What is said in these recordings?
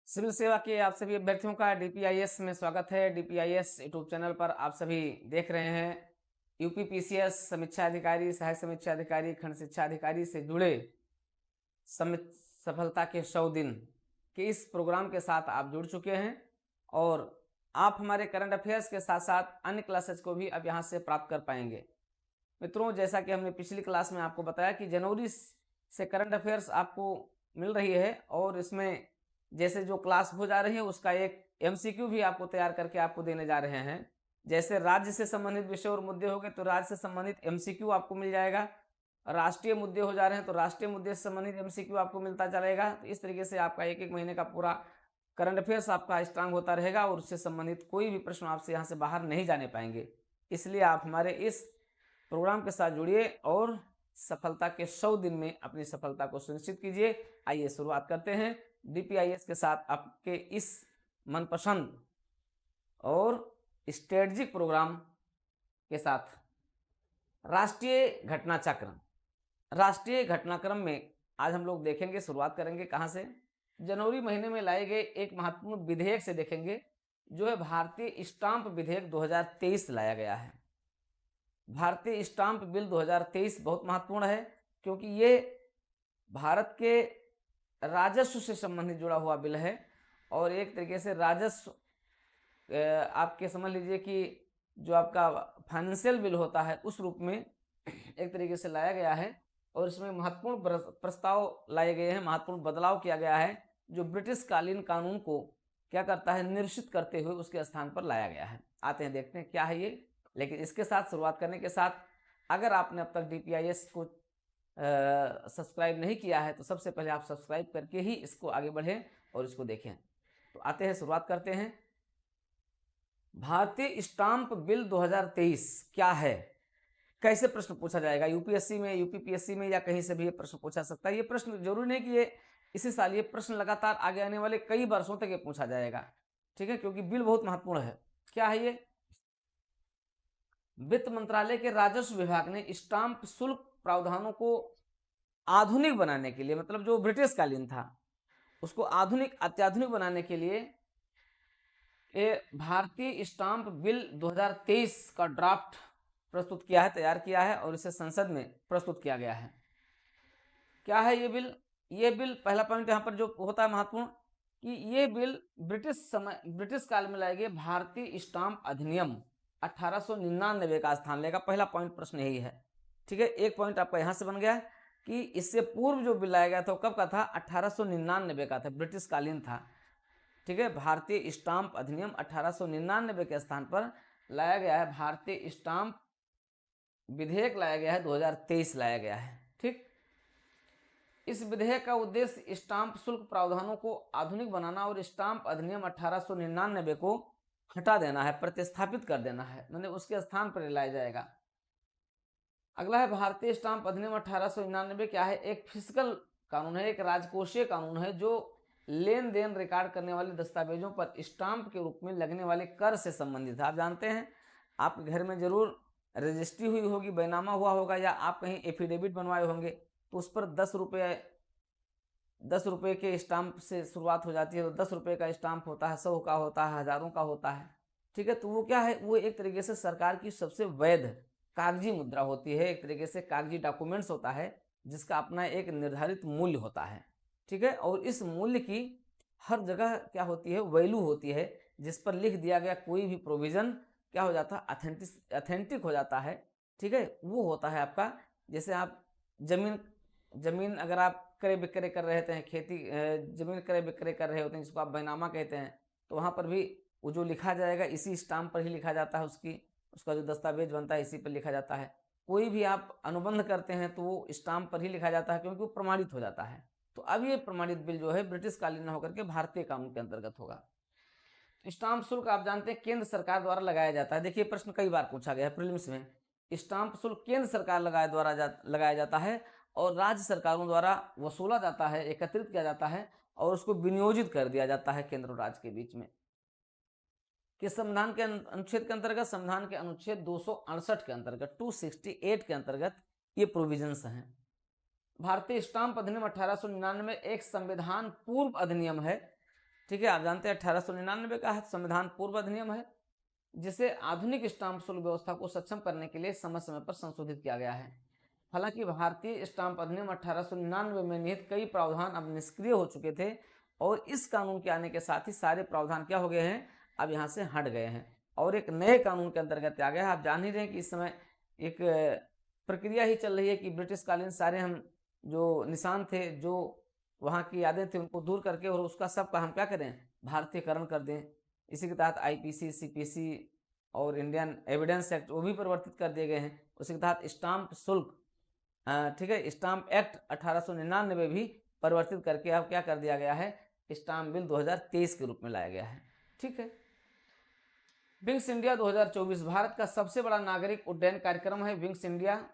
Civil सेवा के आप सभी अभ्यर्थियों का डीपीआईएस में स्वागत है। डीपीआईएस यूट्यूब चैनल पर आप सभी देख रहे हैं यूपी पीसीएस समीक्षा अधिकारी, सहायक समीक्षा अधिकारी, खंड शिक्षा अधिकारी से जुड़े सफलता के 100 दिन के इस प्रोग्राम के साथ आप जुड़ चुके हैं और आप हमारे करंट अफेयर्स के साथ साथ अन्य क्लासेस को भी अब यहाँ से प्राप्त कर पाएंगे। मित्रों, जैसा कि हमने पिछली क्लास में आपको बताया कि जनवरी से करंट अफेयर्स आपको मिल रही है और इसमें जैसे जो क्लास हो जा रही है उसका एक एमसीक्यू भी आपको तैयार करके आपको देने जा रहे हैं। जैसे राज्य से संबंधित विषय और मुद्दे हो गए तो राज्य से संबंधित एमसीक्यू आपको मिल जाएगा। राष्ट्रीय मुद्दे हो जा रहे हैं तो राष्ट्रीय मुद्दे से संबंधित एमसीक्यू आपको मिलता चलेगा। तो इस तरीके से आपका एक एक महीने का पूरा करंट अफेयर्स आपका स्ट्रांग होता रहेगा और उससे संबंधित कोई भी प्रश्न आपसे यहाँ से बाहर नहीं जाने पाएंगे। इसलिए आप हमारे इस प्रोग्राम के साथ जुड़िए और सफलता के 100 दिन में अपनी सफलता को सुनिश्चित कीजिए। आइए शुरुआत करते हैं डीपीआईएस के साथ आपके इस मनपसंद और स्ट्रेटजिक प्रोग्राम के साथ। राष्ट्रीय घटनाचक्र। राष्ट्रीय घटनाक्रम में आज हम लोग देखेंगे, शुरुआत करेंगे कहाँ से? जनवरी महीने में लाए गए एक महत्वपूर्ण विधेयक से देखेंगे, जो है भारतीय स्टाम्प विधेयक 2023 लाया गया है। भारतीय स्टाम्प बिल 2023 बहुत महत्वपूर्ण है क्योंकि ये भारत के राजस्व से संबंधित जुड़ा हुआ बिल है और एक तरीके से राजस्व आपके समझ लीजिए कि जो आपका फाइनेंशियल बिल होता है उस रूप में एक तरीके से लाया गया है और इसमें महत्वपूर्ण प्रस्ताव लाए गए हैं, महत्वपूर्ण बदलाव किया गया है जो ब्रिटिश कालीन कानून को क्या करता है, निरसित करते हुए उसके स्थान पर लाया गया है। आते हैं देखते हैं क्या है ये। लेकिन इसके साथ शुरुआत करने के साथ अगर आपने अब तक डीपीआईएस को सब्सक्राइब नहीं किया है तो सबसे पहले आप सब्सक्राइब करके ही इसको आगे बढ़ें और इसको देखें। तो आते हैं, शुरुआत करते हैं। भारतीय स्टाम्प बिल 2023 क्या है? कैसे प्रश्न पूछा जाएगा यूपीएससी में, यूपीपीएससी में या कहीं से भी ये प्रश्न पूछा सकता है। ये प्रश्न जरूरी नहीं कि ये इसी साल, ये प्रश्न लगातार आगे आने वाले कई वर्षों तक ये पूछा जाएगा, ठीक है, क्योंकि बिल बहुत महत्वपूर्ण है। क्या है ये? वित्त मंत्रालय के राजस्व विभाग ने स्टाम्प शुल्क प्रावधानों को आधुनिक बनाने के लिए, मतलब जो ब्रिटिश कालीन था उसको आधुनिक, अत्याधुनिक बनाने के लिए ये भारतीय स्टाम्प बिल 2023 का ड्राफ्ट प्रस्तुत किया है, तैयार किया है और इसे संसद में प्रस्तुत किया गया है। क्या है ये बिल? ये बिल, पहला पॉइंट यहाँ पर जो होता है महत्वपूर्ण, कि ये बिल ब्रिटिश काल में लाए गए भारतीय स्टाम्प अधिनियम 1899 का स्थान लेगा। पहला पॉइंट प्रश्न यही है, ठीक है। एक पॉइंट आपका यहाँ से बन गया कि इससे पूर्व जो बिल लाया गया था वो कब का था? 1899 का था, ब्रिटिश कालीन था, ठीक है। भारतीय स्टाम्प अधिनियम 1899 के स्थान पर लाया गया है भारतीय स्टाम्प विधेयक लाया गया है, 2023 लाया गया है, ठीक। इस विधेयक का उद्देश्य स्टाम्प शुल्क प्रावधानों को आधुनिक बनाना और स्टाम्प अधिनियम 1899 को हटा देना है, प्रतिस्थापित कर देना है, मतलब उसके स्थान पर लाया जाएगा। अगला है भारतीय स्टाम्प अधिनियम 1899 क्या है? एक फिजिकल कानून है, एक राजकोषीय कानून है जो लेन देन रिकॉर्ड करने वाले दस्तावेजों पर स्टाम्प के रूप में लगने वाले कर से संबंधित है। आप जानते हैं आपके घर में जरूर रजिस्ट्री हुई होगी, बैनामा हुआ होगा या आप कहीं एफिडेविट बनवाए होंगे तो उस पर 10 रुपये के स्टाम्प से शुरुआत हो जाती है। तो 10 रुपये का स्टाम्प होता है, 100 का होता है, हजारों का होता है, ठीक है। तो वो क्या है? वो एक तरीके से सरकार की सबसे वैध कागजी मुद्रा होती है, एक तरीके से कागजी डॉक्यूमेंट्स होता है जिसका अपना एक निर्धारित मूल्य होता है, ठीक है। और इस मूल्य की हर जगह क्या होती है? वैल्यू होती है, जिस पर लिख दिया गया कोई भी प्रोविजन क्या हो जाता है? अथेंटिक हो जाता है, ठीक है। वो होता है आपका, जैसे आप जमीन अगर आप क्रय विक्रय कर रहे हैं, खेती जमीन क्रय विक्रय कर रहे होते हैं जिसको आप बैनामा कहते हैं, तो वहाँ पर भी वो जो लिखा जाएगा इसी स्टाम्प पर ही लिखा जाता है, उसका जो दस्तावेज बनता है इसी पर लिखा जाता है। कोई भी आप अनुबंध करते हैं तो वो स्टाम्प पर ही लिखा जाता है क्योंकि वो प्रमाणित हो जाता है। तो अब ये प्रमाणित बिल जो है ब्रिटिश कालीन होकर के भारतीय कानून के अंतर्गत होगा। स्टाम्प शुल्क आप जानते हैं केंद्र सरकार द्वारा लगाया जाता है। देखिए प्रश्न कई बार पूछा गया है प्रीलिम्स में। स्टाम्प शुल्क केंद्र सरकार लगाया जाता है और राज्य सरकारों द्वारा वसूला जाता है, एकत्रित किया जाता है और उसको विनियोजित कर दिया जाता है केंद्र और राज्य के बीच में। किस संविधान के अनुच्छेद के अंतर्गत? संविधान के अनुच्छेद 268 के अंतर्गत, 268 के अंतर्गत ये प्रोविजंस हैं। भारतीय स्टाम्प अधिनियम 1899 एक संविधान पूर्व अधिनियम है ठीक है, आप जानते हैं 1899 का संविधान पूर्व अधिनियम है, जिसे आधुनिक स्टाम्प शुल्क व्यवस्था को सक्षम करने के लिए समय समय पर संशोधित किया गया है। हालांकि भारतीय स्टाम्प अधिनियम 1899 में निहित कई प्रावधान अब निष्क्रिय हो चुके थे और इस कानून के आने के साथ ही सारे प्रावधान क्या हो गए हैं, अब यहाँ से हट गए हैं और एक नए कानून के अंतर्गत आ गया है। आप जान ही रहे हैं कि इस समय एक प्रक्रिया ही चल रही है कि ब्रिटिश कालीन सारे हम जो निशान थे, जो वहाँ की यादें थी, उनको दूर करके और उसका सबका हम क्या करें, भारतीयकरण कर दें। इसी के तहत आईपीसी, सीपीसी और इंडियन एविडेंस एक्ट वो भी परिवर्तित कर दिए गए हैं। उसी के तहत स्टाम्प शुल्क, ठीक है, स्टाम्प एक्ट 1899 भी परिवर्तित करके अब क्या कर दिया गया है, स्टाम्प बिल 2023 के रूप में लाया गया है। ठीक है, विंग्स इंडिया 2024 भारत का सबसे बड़ा नागरिक उड्डयन कार्यक्रम है। विंग्स इंडिया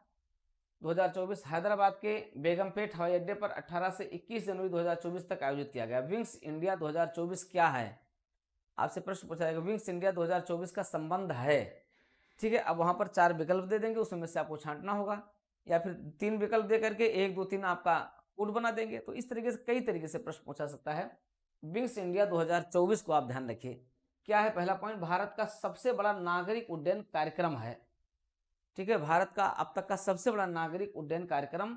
2024 हैदराबाद के बेगमपेट हवाई अड्डे पर 18 से 21 जनवरी 2024 तक आयोजित किया गया। विंग्स इंडिया 2024 क्या है, आपसे प्रश्न पूछा जाएगा। विंग्स इंडिया 2024 का संबंध है, ठीक है। अब वहां पर 4 विकल्प दे देंगे, उसमें से आपको छांटना होगा, या फिर 3 विकल्प दे करके 1, 2, 3 आपका कोड बना देंगे। तो इस तरीके से कई तरीके से प्रश्न पूछा सकता है। विंग्स इंडिया 2024 को आप ध्यान रखिए, क्या है पहला पॉइंट, भारत का सबसे बड़ा नागरिक उड्डयन कार्यक्रम है। ठीक है, भारत का अब तक का सबसे बड़ा नागरिक उड्डयन कार्यक्रम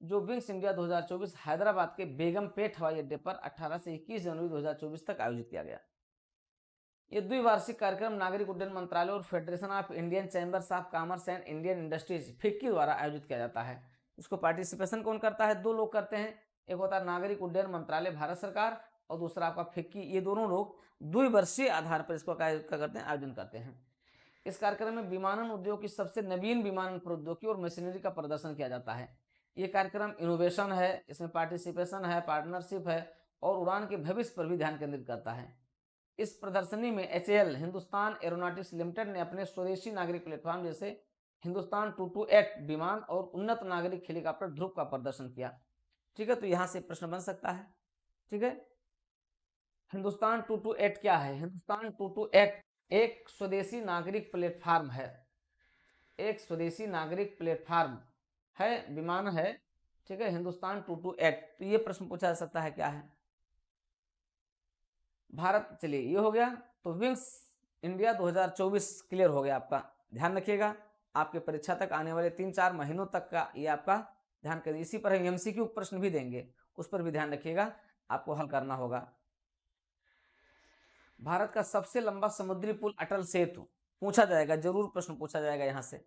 जो विंग्स इंडिया 2024 हैदराबाद के बेगमपेट हवाई अड्डे पर 18 से 21 जनवरी 2024 तक आयोजित किया गया। ये द्विवार्षिक कार्यक्रम नागरिक उड्डयन मंत्रालय और federation of Indian chambers of commerce and Indian industries FICCI द्वारा आयोजित किया जाता है। इसको पार्टिसिपेशन कौन करता है, 2 लोग करते हैं, एक होता है नागरिक उड्डयन मंत्रालय भारत सरकार और दूसरा आपका फिक्की। ये दोनों लोग द्विवर्षीय आधार पर इसको क्या करते हैं, आयोजन करते हैं। इस कार्यक्रम में विमानन उद्योग की सबसे नवीन विमानन प्रौद्योगिकी और मशीनरी का प्रदर्शन किया जाता है। ये कार्यक्रम इनोवेशन है, इसमें पार्टिसिपेशन है, पार्टनरशिप है और उड़ान के भविष्य पर भी ध्यान केंद्रित करता है। इस प्रदर्शनी में HAL हिंदुस्तान एरोनॉटिक्स लिमिटेड ने अपने स्वदेशी नागरिक प्लेटफॉर्म जैसे हिंदुस्तान 228 विमान और उन्नत नागरिक हेलीकॉप्टर ध्रुव का प्रदर्शन किया। ठीक है, तो यहां से प्रश्न बन सकता है। ठीक है, हिंदुस्तान 228 क्या है, हिंदुस्तान 228 एक स्वदेशी नागरिक प्लेटफॉर्म है, एक स्वदेशी नागरिक प्लेटफॉर्म है, विमान है। ठीक है, हिंदुस्तान 228। तो ये प्रश्न पूछा जा सकता है क्या है भारत। चलिए ये हो गया। तो विंग्स इंडिया 2024 क्लियर हो गया आपका, ध्यान रखिएगा। आपके परीक्षा तक आने वाले 3-4 महीनों तक का ये आपका ध्यान करिए। इसी पर हम MCQ प्रश्न भी देंगे, उस पर भी ध्यान रखिएगा, आपको हल करना होगा। भारत का सबसे लंबा समुद्री पुल अटल सेतु पूछा जाएगा, जरूर प्रश्न पूछा जाएगा, यहां से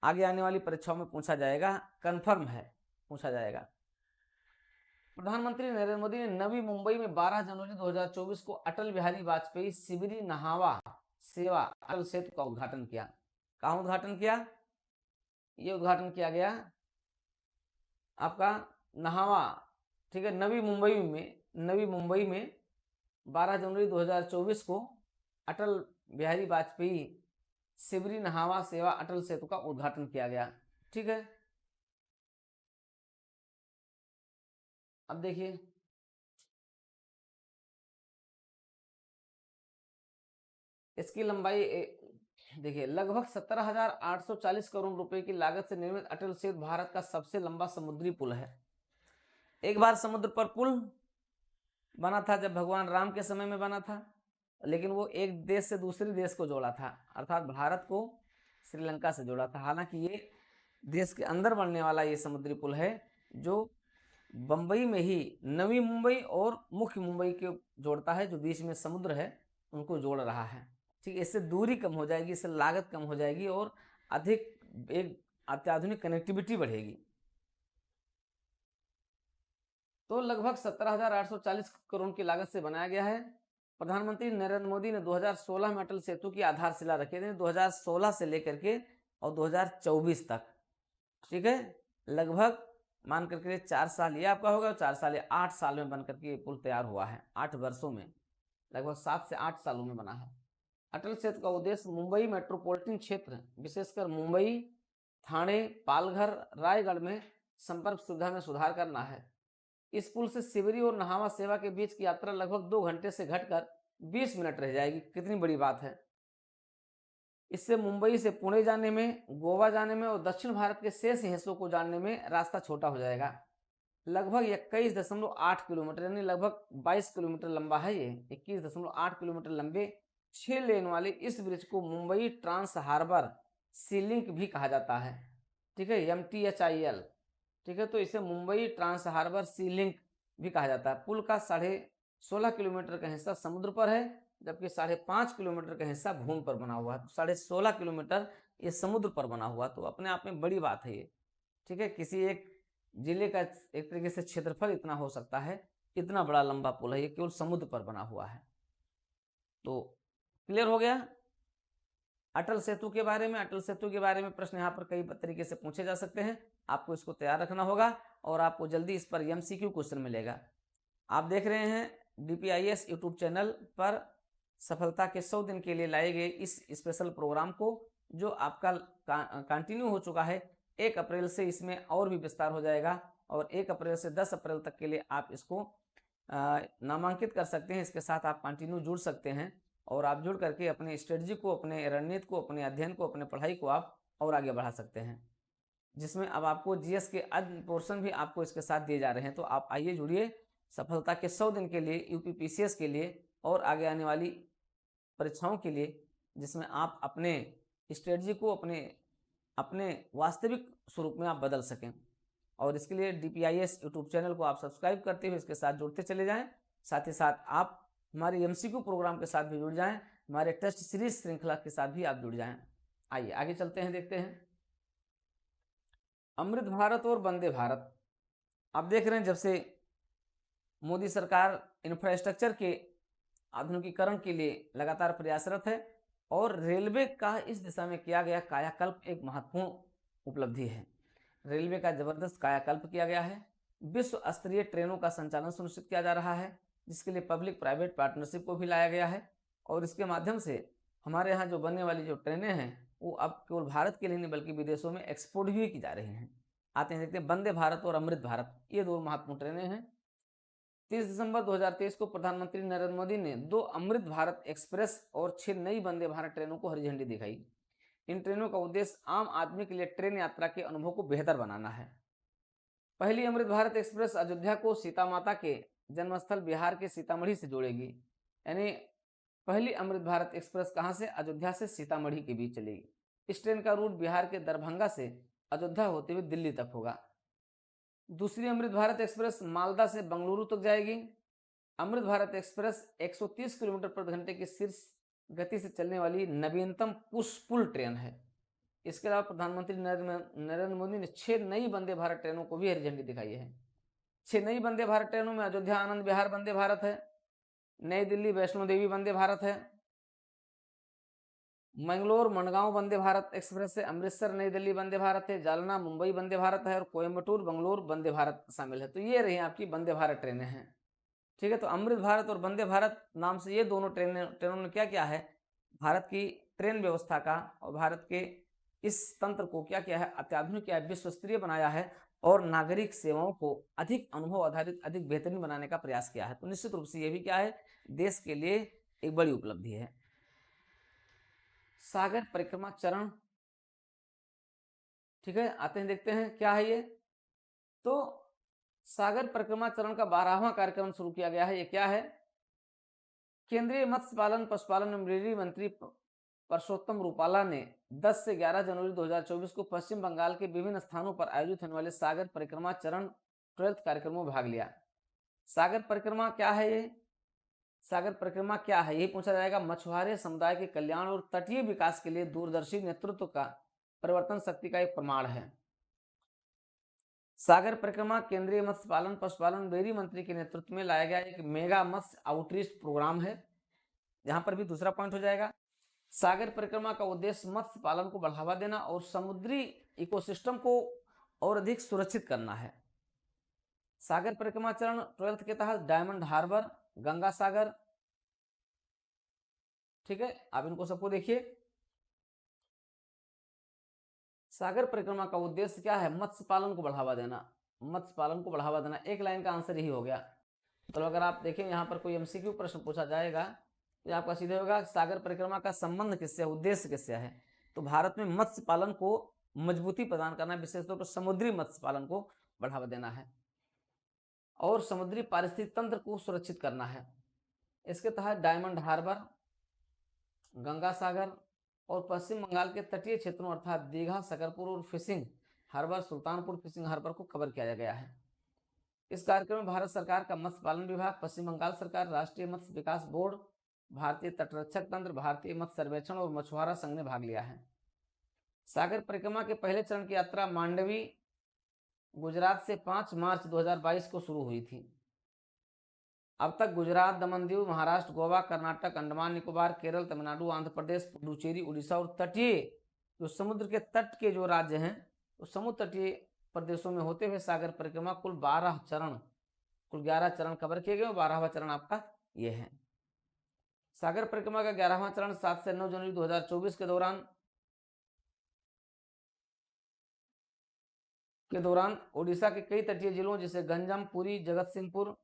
आगे आने वाली परीक्षाओं में पूछा जाएगा, कंफर्म है पूछा जाएगा। प्रधानमंत्री नरेंद्र मोदी ने नवी मुंबई में 12 जनवरी 2024 को अटल बिहारी वाजपेयी सिबरी नहावा सेवा अटल सेतु का उद्घाटन किया। कहाँ उद्घाटन किया, ये उद्घाटन किया गया आपका नहावा, ठीक है, नवी मुंबई में 12 जनवरी 2024 को अटल बिहारी वाजपेयी सिबरी नहावा सेवा अटल सेतु का उद्घाटन किया गया। ठीक है, अब देखिए इसकी लंबाई देखिए लगभग 17,840 करोड़ रुपए की लागत से निर्मित अटल सेतु भारत का सबसे लंबा समुद्री पुल है। एक बार समुद्र पर पुल बना था जब भगवान राम के समय में बना था, लेकिन वो एक देश से दूसरे देश को जोड़ा था, अर्थात भारत को श्रीलंका से जोड़ा था। हालांकि ये देश के अंदर बनने वाला ये समुद्री पुल है जो बंबई में ही नवी मुंबई और मुख्य मुंबई को जोड़ता है, जो बीच में समुद्र है उनको जोड़ रहा है। ठीक है, इससे दूरी कम हो जाएगी, इससे लागत कम हो जाएगी और अधिक एक अत्याधुनिक कनेक्टिविटी बढ़ेगी। तो लगभग 17,840 करोड़ की लागत से बनाया गया है। प्रधानमंत्री नरेंद्र मोदी ने 2016 में अटल सेतु की आधारशिला रखी थी, 2016 से लेकर के और 2024 तक। ठीक है, लगभग मान करके 4 साल ये आपका होगा, 4 साल या 8 साल में बन करके ये पुल तैयार हुआ है। 8 वर्षों में, लगभग 7 से 8 सालों में बना है। अटल सेतु का उद्देश्य मुंबई मेट्रोपॉलिटन क्षेत्र, विशेषकर मुंबई, ठाणे, पालघर, रायगढ़ में संपर्क सुविधा में सुधार करना है। इस पुल से सिवरी और नहावा सेवा के बीच की यात्रा लगभग 2 घंटे से घटकर 20 मिनट रह जाएगी। कितनी बड़ी बात है। इससे मुंबई से पुणे जाने में, गोवा जाने में और दक्षिण भारत के शेष हिस्सों को जानने में रास्ता छोटा हो जाएगा। लगभग 21.8 किलोमीटर यानी लगभग 22 किलोमीटर लंबा है। ये 21.8 किलोमीटर लंबे 6 लेन वाले इस ब्रिज को Mumbai trans harbour sea link भी कहा जाता है। ठीक है, MTHIL। ठीक है, तो इसे Mumbai trans harbour sea link भी कहा जाता है। पुल का 16.5 किलोमीटर का हिस्सा समुद्र पर है, जबकि 5.5 किलोमीटर का हिस्सा भूमि पर बना हुआ है। तो 16.5 किलोमीटर ये समुद्र पर बना हुआ, तो अपने आप में बड़ी बात है ये। ठीक है, किसी एक जिले का एक तरीके से क्षेत्रफल इतना हो सकता है, इतना बड़ा लंबा पुल है, ये केवल समुद्र पर बना हुआ है। तो क्लियर हो गया। अटल सेतु के बारे में, अटल सेतु के बारे में प्रश्न यहाँ पर कई तरीके से पूछे जा सकते हैं, आपको इसको तैयार रखना होगा और आपको जल्दी इस पर MCQ क्वेश्चन मिलेगा। आप देख रहे हैं DPIS यूट्यूब चैनल पर सफलता के 100 दिन के लिए लाए गए इस स्पेशल प्रोग्राम को, जो आपका कंटिन्यू हो चुका है। 1 अप्रैल से इसमें और भी विस्तार हो जाएगा और 1 अप्रैल से 10 अप्रैल तक के लिए आप इसको नामांकित कर सकते हैं। इसके साथ आप कंटिन्यू जुड़ सकते हैं और आप जुड़ करके अपने स्ट्रेटजी को, अपने रणनीति को, अपने अध्ययन को, अपने पढ़ाई को आप और आगे बढ़ा सकते हैं, जिसमें अब आपको GS के अन्य पोर्शन भी आपको इसके साथ दिए जा रहे हैं। तो आप आइए जुड़िए सफलता के 100 दिन के लिए, UPPCS के लिए और आगे आने वाली परीक्षाओं के लिए, जिसमें आप अपने स्ट्रेटजी को अपने वास्तविक स्वरूप में आप बदल सकें। और इसके लिए DPIS यूट्यूब चैनल को आप सब्सक्राइब करते हुए इसके साथ जुड़ते चले जाएं। साथ ही साथ आप हमारे MCQ प्रोग्राम के साथ भी जुड़ जाएं, हमारे टेस्ट सीरीज श्रृंखला के साथ भी आप जुड़ जाएं। आइए आगे चलते हैं, देखते हैं अमृत भारत और वंदे भारत। आप देख रहे हैं जब से मोदी सरकार इंफ्रास्ट्रक्चर के आधुनिकीकरण के लिए लगातार प्रयासरत है और रेलवे का इस दिशा में किया गया कायाकल्प एक महत्वपूर्ण उपलब्धि है। रेलवे का जबरदस्त कायाकल्प किया गया है। विश्व स्तरीय ट्रेनों का संचालन सुनिश्चित किया जा रहा है, जिसके लिए पब्लिक प्राइवेट पार्टनरशिप को भी लाया गया है और इसके माध्यम से हमारे यहाँ जो बनने वाली जो ट्रेनें हैं वो अब केवल भारत के लिए नहीं बल्कि विदेशों में एक्सपोर्ट भी की जा रही हैं। आते हैं देखते हैं वंदे भारत और अमृत भारत, ये 2 महत्वपूर्ण ट्रेनें हैं। 30 दिसंबर 2023 को प्रधानमंत्री नरेंद्र मोदी ने 2 अमृत भारत एक्सप्रेस और 6 नई वंदे भारत ट्रेनों को हरी झंडी दिखाई। इन ट्रेनों का उद्देश्य आम आदमी के लिए ट्रेन यात्रा के अनुभव को बेहतर बनाना है। पहली अमृत भारत एक्सप्रेस अयोध्या को सीता माता के जन्मस्थल बिहार के सीतामढ़ी से जोड़ेगी। यानी पहली अमृत भारत एक्सप्रेस कहां से? अयोध्या से सीतामढ़ी के बीच चलेगी। इस ट्रेन का रूट बिहार के दरभंगा से अयोध्या होते हुए दिल्ली तक होगा। दूसरी अमृत भारत एक्सप्रेस मालदा से बंगलुरु तक जाएगी। अमृत भारत एक्सप्रेस 130 किलोमीटर प्रति घंटे की शीर्ष गति से चलने वाली नवीनतम पुश पुल ट्रेन है। इसके अलावा प्रधानमंत्री नरेंद्र मोदी ने 6 नई वंदे भारत ट्रेनों को भी हरी झंडी दिखाई है। 6 नई वंदे भारत ट्रेनों में अयोध्या आनंद विहार वंदे भारत है, नई दिल्ली वैष्णो देवी वंदे भारत है, मंगलोर मडगांव वंदे भारत एक्सप्रेस है, अमृतसर नई दिल्ली वंदे भारत है, जालना मुंबई वंदे भारत है और कोयम्बटूर बंगलोर वंदे भारत शामिल है। तो ये रही आपकी वंदे भारत ट्रेनें हैं। ठीक है, तो अमृत भारत और वंदे भारत नाम से ये दोनों ट्रेनों ने क्या किया है, भारत की ट्रेन व्यवस्था का और भारत के इस तंत्र को क्या किया है, अत्याधुनिक किया है, विश्व स्तरीय बनाया है और नागरिक सेवाओं को अधिक अनुभव आधारित, अधिक बेहतरीन बनाने का प्रयास किया है। तो निश्चित रूप से ये भी क्या है, देश के लिए एक बड़ी उपलब्धि है। सागर परिक्रमा चरण, ठीक है, आते हैं देखते हैं क्या है ये। तो सागर परिक्रमा चरण का 12वां कार्यक्रम शुरू किया गया है। ये क्या है? केंद्रीय मत्स्य पालन पशुपालन एवं डेयरी मंत्री परसोत्तम रूपाला ने 10 से 11 जनवरी 2024 को पश्चिम बंगाल के विभिन्न स्थानों पर आयोजित होने वाले सागर परिक्रमा चरण 12th कार्यक्रमों में भाग लिया। सागर परिक्रमा क्या है? ये सागर परिक्रमा क्या है, यही पूछा जाएगा। मछुआरे समुदाय के कल्याण और तटीय विकास के लिए दूरदर्शी नेतृत्व का परिवर्तन शक्ति का एक प्रमाण है। सागर परिक्रमा केंद्रीय मत्स्य पालन पशुपालन डेयरी मंत्री के नेतृत्व में लाया गया एक मेगा मत्स्य आउटरीच प्रोग्राम है। यहां पर भी दूसरा पॉइंट हो जाएगा। सागर परिक्रमा का उद्देश्य मत्स्य पालन को बढ़ावा देना और समुद्री इकोसिस्टम को और अधिक सुरक्षित करना है। सागर परिक्रमा चरण 12th के तहत डायमंड हार्बर, गंगा सागर, ठीक है, आप इनको सबको देखिए। सागर परिक्रमा का उद्देश्य क्या है? मत्स्य पालन को बढ़ावा देना। मत्स्य पालन को बढ़ावा देना, एक लाइन का आंसर यही हो गया। तो अगर आप देखें यहाँ पर कोई MCQ प्रश्न पूछा जाएगा तो आपका सीधे होगा सागर परिक्रमा का संबंध किससे, उद्देश्य किससे है? तो भारत में मत्स्य पालन को मजबूती प्रदान करना, विशेष तौर पर समुद्री मत्स्य पालन को बढ़ावा देना है। और समुद्री पारिस्थितिक तंत्र को सुरक्षित करना है। इसके तहत डायमंड हार्बर, गंगा सागर और पश्चिम बंगाल के तटीय क्षेत्रों अर्थात दीघा, सकरपुर और fishing harbour, Sultanpur fishing harbour को कवर किया गया है। इस कार्यक्रम में भारत सरकार का मत्स्य पालन विभाग, पश्चिम बंगाल सरकार, राष्ट्रीय मत्स्य विकास बोर्ड, भारतीय तटरक्षक तंत्र, भारतीय मत्स्य सर्वेक्षण और मछुआरा संघ ने भाग लिया है। सागर परिक्रमा के पहले चरण की यात्रा मांडवी, गुजरात से 5 मार्च 2022 को शुरू हुई थी। अब तक गुजरात, दमन दीव, महाराष्ट्र, गोवा, कर्नाटक, अंडमान निकोबार, केरल, तमिलनाडु, आंध्र प्रदेश, पुडुचेरी, उड़ीसा और तटीय जो समुद्र के तट के जो राज्य हैं तो समुद्र तटीय प्रदेशों में होते हुए सागर परिक्रमा कुल 11 चरण कवर किए गए। 12वां चरण आपका ये है। सागर परिक्रमा का 11वां चरण 7 से 9 जनवरी 2024 के दौरान ओडिशा के कई तटीय जिलों जैसे गंजम, पुरी, जगत सिंहपुर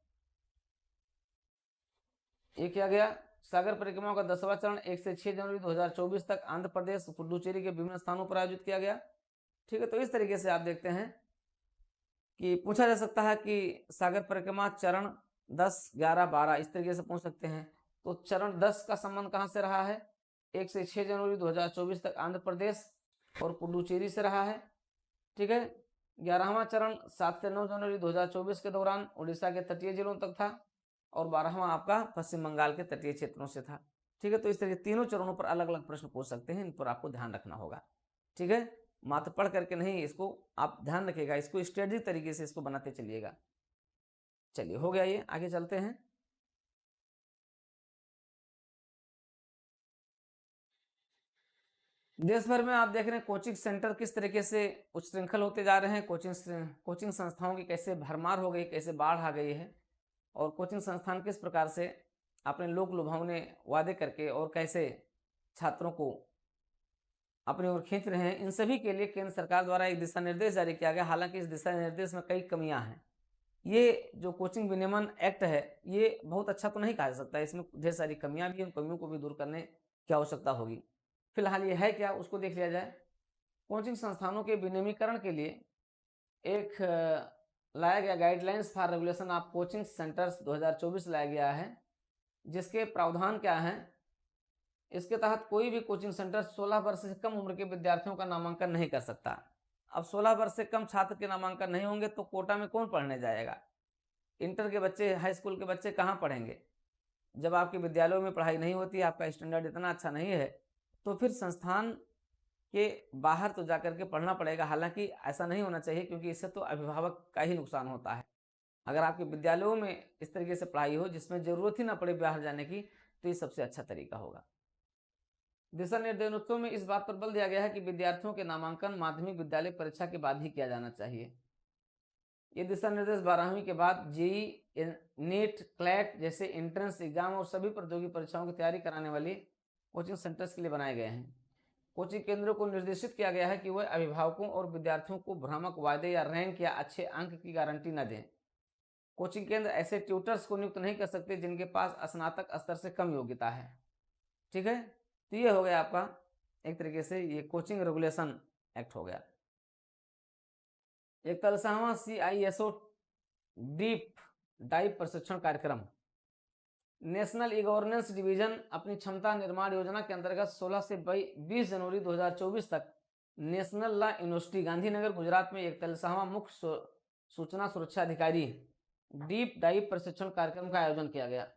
ये किया गया। सागर परिक्रमा का 10वां चरण 1 से 6 जनवरी 2024 तक आंध्र प्रदेश, पुडुचेरी के विभिन्न स्थानों पर आयोजित किया गया। ठीक है, तो इस तरीके से आप देखते हैं कि पूछा जा सकता है कि सागर परिक्रमा चरण 10, 11, 12 इस तरीके से पूछ सकते हैं। तो चरण 10 का संबंध कहां से रहा है? 1 से 6 जनवरी 2024 तक आंध्र प्रदेश और पुडुचेरी से रहा है। ठीक है, 11वां चरण 7 से 9 जनवरी 2024 के दौरान उड़ीसा के तटीय जिलों तक था और 12वां आपका पश्चिम बंगाल के तटीय क्षेत्रों से था। ठीक है, तो इस तरीके तीनों चरणों पर अलग अलग प्रश्न पूछ सकते हैं, इन पर आपको ध्यान रखना होगा। ठीक है, मात्र पढ़ करके नहीं, इसको आप ध्यान रखिएगा, इसको स्ट्रेटेजिक तरीके से इसको बनाते चलिएगा। चलिए, हो गया ये, आगे चलते हैं। देश भर में आप देख रहे हैं कोचिंग सेंटर किस तरीके से उच्च श्रृंखल होते जा रहे हैं। कोचिंग संस्थाओं की कैसे भरमार हो गई, कैसे बाढ़ आ गई है और कोचिंग संस्थान किस प्रकार से अपने लोक लुभावने वादे करके और कैसे छात्रों को अपनी ओर खींच रहे हैं, इन सभी के लिए केंद्र सरकार द्वारा एक दिशा निर्देश जारी किया गया। हालांकि इस दिशा निर्देश में कई कमियां हैं। ये जो कोचिंग विनियमन एक्ट है ये बहुत अच्छा तो नहीं कहा जा सकता, इसमें ढेर सारी कमियां भी हैं, कमियों को भी दूर करने की आवश्यकता होगी। फिलहाल ये है क्या, उसको देख लिया जाए। कोचिंग संस्थानों के विनियमीकरण के लिए एक लाया गया guidelines for regulation of coaching centres 2024 लाया गया है, जिसके प्रावधान क्या हैं। इसके तहत कोई भी कोचिंग सेंटर 16 वर्ष से कम उम्र के विद्यार्थियों का नामांकन नहीं कर सकता। अब 16 वर्ष से कम छात्र के नामांकन नहीं होंगे तो कोटा में कौन पढ़ने जाएगा? इंटर के बच्चे, हाई स्कूल के बच्चे कहाँ पढ़ेंगे? जब आपके विद्यालयों में पढ़ाई नहीं होती, आपका स्टैंडर्ड इतना अच्छा नहीं है, तो फिर संस्थान के बाहर तो जाकर के पढ़ना पड़ेगा। हालांकि ऐसा नहीं होना चाहिए, क्योंकि इससे तो अभिभावक का ही नुकसान होता है। अगर आपके विद्यालयों में इस तरीके से पढ़ाई हो जिसमें जरूरत ही ना पड़े बाहर जाने की, तो ये सबसे अच्छा तरीका होगा। दिशा निर्देशों में इस बात पर बल दिया गया है कि विद्यार्थियों के नामांकन माध्यमिक विद्यालय परीक्षा के बाद ही किया जाना चाहिए। ये दिशा निर्देश 12वीं के बाद जेईई, नीट, क्लैट जैसे एंट्रेंस एग्जाम और सभी प्रतियोगी परीक्षाओं की तैयारी कराने वाली कोचिंग सेंटर्स के लिए बनाए गए हैं। कोचिंग केंद्रों को निर्देशित किया गया है कि वह अभिभावकों और विद्यार्थियों को भ्रामक वादे या रैंक या अच्छे अंक की गारंटी न दें। कोचिंग केंद्र ऐसे ट्यूटर्स को नियुक्त नहीं कर सकते जिनके पास स्नातक स्तर से कम योग्यता है। ठीक है, तो ये हो गया आपका एक तरीके से ये कोचिंग रेगुलेशन एक्ट हो गया। 41वां CISO डीप डाइव प्रशिक्षण कार्यक्रम। नेशनल ई गवर्नेंस डिवीजन अपनी क्षमता निर्माण योजना के अंतर्गत 16 से 20 जनवरी 2024 तक national law university Gandhinagar Gujarat में 41वां मुख्य सूचना सुरक्षा अधिकारी डीप डाइव प्रशिक्षण कार्यक्रम का आयोजन किया गया।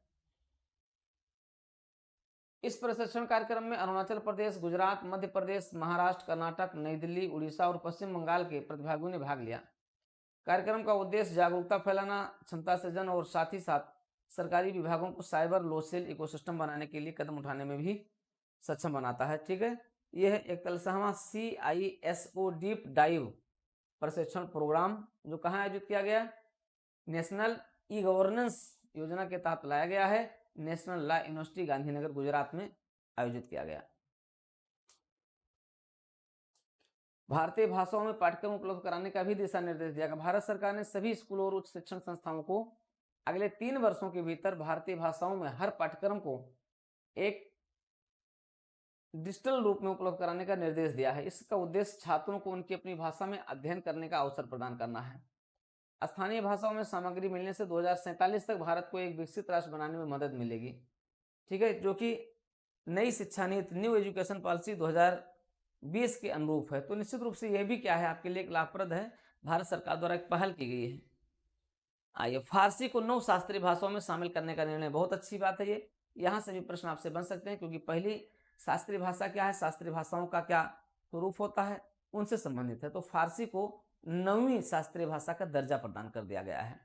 इस प्रशिक्षण कार्यक्रम में अरुणाचल प्रदेश, गुजरात, मध्य प्रदेश, महाराष्ट्र, कर्नाटक, नई दिल्ली, उड़ीसा और पश्चिम बंगाल के प्रतिभागियों ने भाग लिया। कार्यक्रम का उद्देश्य जागरूकता फैलाना, क्षमता सृजन और साथ ही साथ सरकारी विभागों को साइबर लोसेल इकोसिस्टम बनाने के लिए कदम उठाने में भी सक्षम बनाता है। ठीक है, यह है 41वां CISO डीप डाइव प्रशिक्षण प्रोग्राम जो कहाँ आयोजित किया गया? नेशनल ई गवर्नेंस योजना के तहत लाया गया है। National law university Gandhinagar Gujarat में आयोजित किया गया। भारतीय भाषाओं में पाठ्यक्रम उपलब्ध कराने का भी दिशा निर्देश दिया गया। भारत सरकार ने सभी स्कूलों और उच्च शिक्षण संस्थानों को अगले 3 वर्षों के भीतर भारतीय भाषाओं में हर पाठ्यक्रम को एक डिजिटल रूप में उपलब्ध कराने का निर्देश दिया है। इसका उद्देश्य छात्रों को उनकी अपनी भाषा में अध्ययन करने का अवसर प्रदान करना है। स्थानीय भाषाओं में सामग्री मिलने से 2047 तक भारत को एक विकसित राष्ट्र बनाने में मदद मिलेगी। ठीक है, जो कि नई शिक्षा नीति न्यू एजुकेशन पॉलिसी 2020 के अनुरूप है। तो निश्चित रूप से यह भी क्या है, आपके लिए एक लाभप्रद है, भारत सरकार द्वारा एक पहल की गई है। आइए, फारसी को 9 शास्त्रीय भाषाओं में शामिल करने का निर्णय, बहुत अच्छी बात है ये। यहाँ से भी प्रश्न आपसे बन सकते हैं, क्योंकि पहली शास्त्रीय भाषा क्या है, शास्त्रीय भाषाओं का क्या स्वरूप होता है, उनसे संबंधित है। तो फारसी को 9वीं शास्त्रीय भाषा का दर्जा प्रदान कर दिया गया है।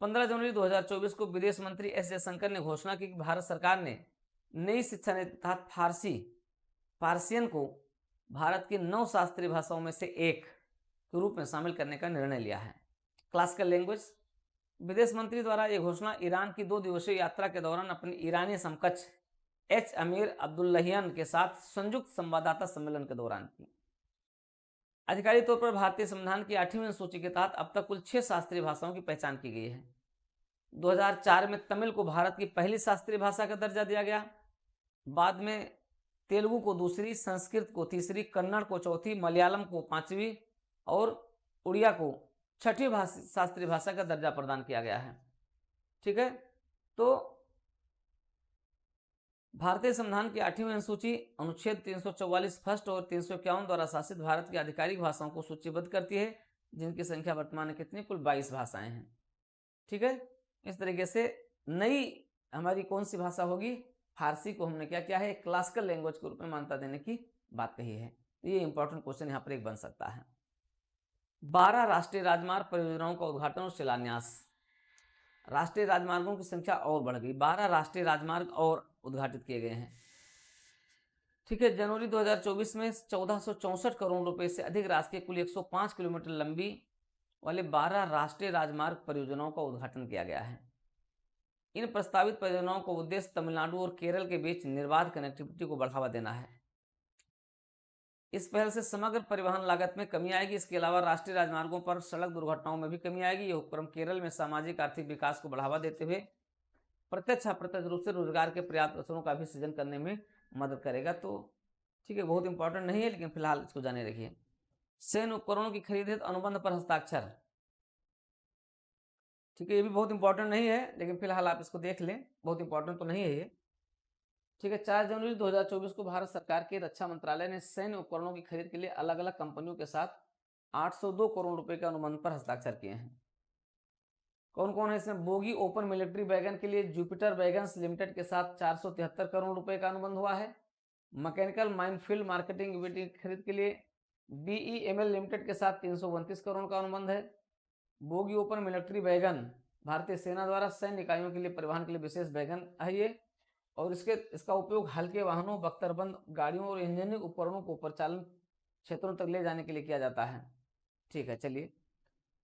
15 जनवरी 2024 को विदेश मंत्री एस जयशंकर ने घोषणा की कि भारत सरकार ने नई शिक्षा नीति तहत फारसियन को भारत की 9 शास्त्रीय भाषाओं में से एक के रूप में शामिल करने का निर्णय लिया है। क्लासिकल लैंग्वेज, विदेश मंत्री द्वारा यह घोषणा ईरान की 2 दिवसीय यात्रा के दौरान अपने ईरानी समकक्ष एच अमीर अब्दुल्लाहियान के साथ संयुक्त संवाददाता सम्मेलन के दौरान की। आधिकारिक तौर पर भारतीय संविधान की 8वीं अनुसूची के तहत अब तक कुल 6 शास्त्रीय भाषाओं की पहचान की गई है। 2004 में तमिल को भारत की पहली शास्त्रीय भाषा का दर्जा दिया गया। बाद में तेलुगु को दूसरी, संस्कृत को तीसरी, कन्नड़ को चौथी, मलयालम को 5वीं और उड़िया को 6वीं शास्त्रीय भाषा का दर्जा प्रदान किया गया है। ठीक है, तो भारतीय संविधान की 8वीं अनुसूची अनुच्छेद 344 फर्स्ट और 351 द्वारा शासित भारत की आधिकारिक भाषाओं को सूचीबद्ध करती है, जिनकी संख्या वर्तमान में कितनी, कुल 22 भाषाएं हैं। ठीक है, इस तरीके से नई हमारी कौन सी भाषा होगी, फारसी को हमने क्या किया है, क्लासिकल लैंग्वेज के रूप में मान्यता देने की बात कही है। तो ये इंपॉर्टेंट क्वेश्चन यहाँ पर एक बन सकता है। 12 राष्ट्रीय राजमार्ग परियोजनाओं का उद्घाटन और शिलान्यास। राष्ट्रीय राजमार्गों की संख्या और बढ़ गई, 12 राष्ट्रीय राजमार्ग और उद्घाटित किए गए हैं। ठीक है, जनवरी 2024 में 1464 करोड़ रुपए से अधिक राशि के कुल 105 किलोमीटर लंबी वाले 12 राष्ट्रीय राजमार्ग परियोजनाओं का उद्घाटन किया गया है। इन प्रस्तावित परियोजनाओं का उद्देश्य तमिलनाडु और केरल के बीच निर्बाध कनेक्टिविटी को बढ़ावा देना है। इस पहल से समग्र परिवहन लागत में कमी आएगी। इसके अलावा राष्ट्रीय राजमार्गों पर सड़क दुर्घटनाओं में भी कमी आएगी। यह उपक्रम केरल में सामाजिक आर्थिक विकास को बढ़ावा देते हुए प्रत्यक्ष अप्रत्यक्ष रूप से रोजगार के पर्याप्त अवसरों का भी सृजन करने में मदद करेगा। तो ठीक है, बहुत इंपॉर्टेंट नहीं है, लेकिन फिलहाल इसको जाने रखिए। सैन्य उपकरणों की खरीद हेतु अनुबंध पर हस्ताक्षर। ठीक है, ये भी बहुत इंपॉर्टेंट नहीं है, लेकिन फिलहाल आप इसको देख लें, बहुत इंपॉर्टेंट तो नहीं है ये। ठीक है, 4 जनवरी 2024 को भारत सरकार के रक्षा मंत्रालय ने सैन्य उपकरणों की खरीद के लिए अलग अलग कंपनियों के साथ 802 करोड़ रुपए के अनुबंध पर हस्ताक्षर किए हैं। कौन कौन है इसमें, बोगी ओपन मिलिट्री वैगन के लिए जुपिटर वैगन्स लिमिटेड के साथ 473 करोड़ रुपए का अनुबंध हुआ है। मैकेनिकल माइनफील्ड मार्केटिंग यूनिट की खरीद के लिए BEML लिमिटेड के साथ 329 करोड़ का अनुबंध है। बोगी ओपन मिलिट्री वैगन भारतीय सेना द्वारा सैन्य इकाइयों के लिए परिवहन के लिए विशेष वैगन है ये, और इसका उपयोग हल्के वाहनों, बख्तरबंद गाड़ियों और इंजीनियरिंग उपकरणों को परिचालन क्षेत्रों तक ले जाने के लिए किया जाता है। ठीक है, चलिए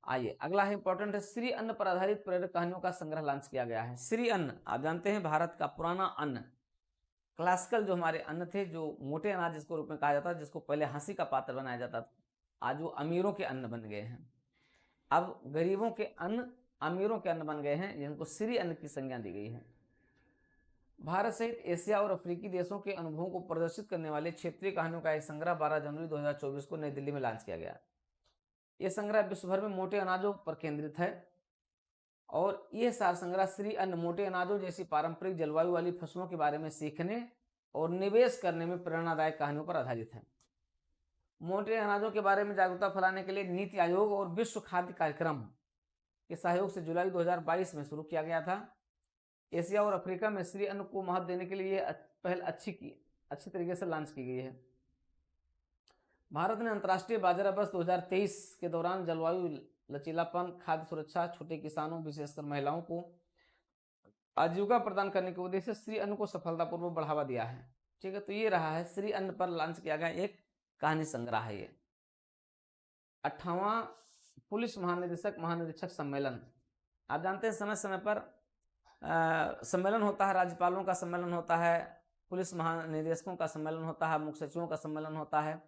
आइए अगला है इंपॉर्टेंट है, श्री अन्न पर आधारित प्रेरक कहानियों का संग्रह लॉन्च किया गया है। श्री अन्न आप जानते हैं भारत का पुराना अन्न, क्लासिकल जो हमारे अन्न थे, जो मोटे अनाज जिसको रूप में कहा जाता था, जिसको पहले हंसी का पात्र बनाया जाता था, आज वो अमीरों के अन्न बन गए हैं। अब गरीबों के अन्न अमीरों के अन्न बन गए हैं, जिनको श्री अन्न की संज्ञा दी गई है। भारत सहित एशिया और अफ्रीकी देशों के अनुभवों को प्रदर्शित करने वाले क्षेत्रीय कहानियों का एक संग्रह 12 जनवरी 2024 को नई दिल्ली में लॉन्च किया गया। यह संग्रह विश्व भर में मोटे अनाजों पर केंद्रित है, और यह सार संग्रह श्री अन्न मोटे अनाजों जैसी पारंपरिक जलवायु वाली फसलों के बारे में सीखने और निवेश करने में प्रेरणादायक कहानियों पर आधारित है। मोटे अनाजों के बारे में जागरूकता फैलाने के लिए नीति आयोग और विश्व खाद्य कार्यक्रम के सहयोग से जुलाई 2022 में शुरू किया गया था। एशिया और अफ्रीका में श्री अन्न को महत्व देने के लिए यह पहल अच्छी तरीके से लॉन्च की गई है। भारत ने अंतर्राष्ट्रीय बाजरा वर्ष 2023 के दौरान जलवायु लचीलापन, खाद्य सुरक्षा, छोटे किसानों विशेषकर महिलाओं को आजीविका प्रदान करने के उद्देश्य से श्री अन्न को सफलतापूर्वक बढ़ावा दिया है। ठीक है, तो ये रहा है श्री अन्न पर लॉन्च किया गया एक कहानी संग्रह है। ये 58वां पुलिस महानिरीक्षक सम्मेलन, आप जानते हैं समय समय पर सम्मेलन होता है, राज्यपालों का सम्मेलन होता है, पुलिस महानिदेशकों का सम्मेलन होता है, मुख्य सचिवों का सम्मेलन होता है,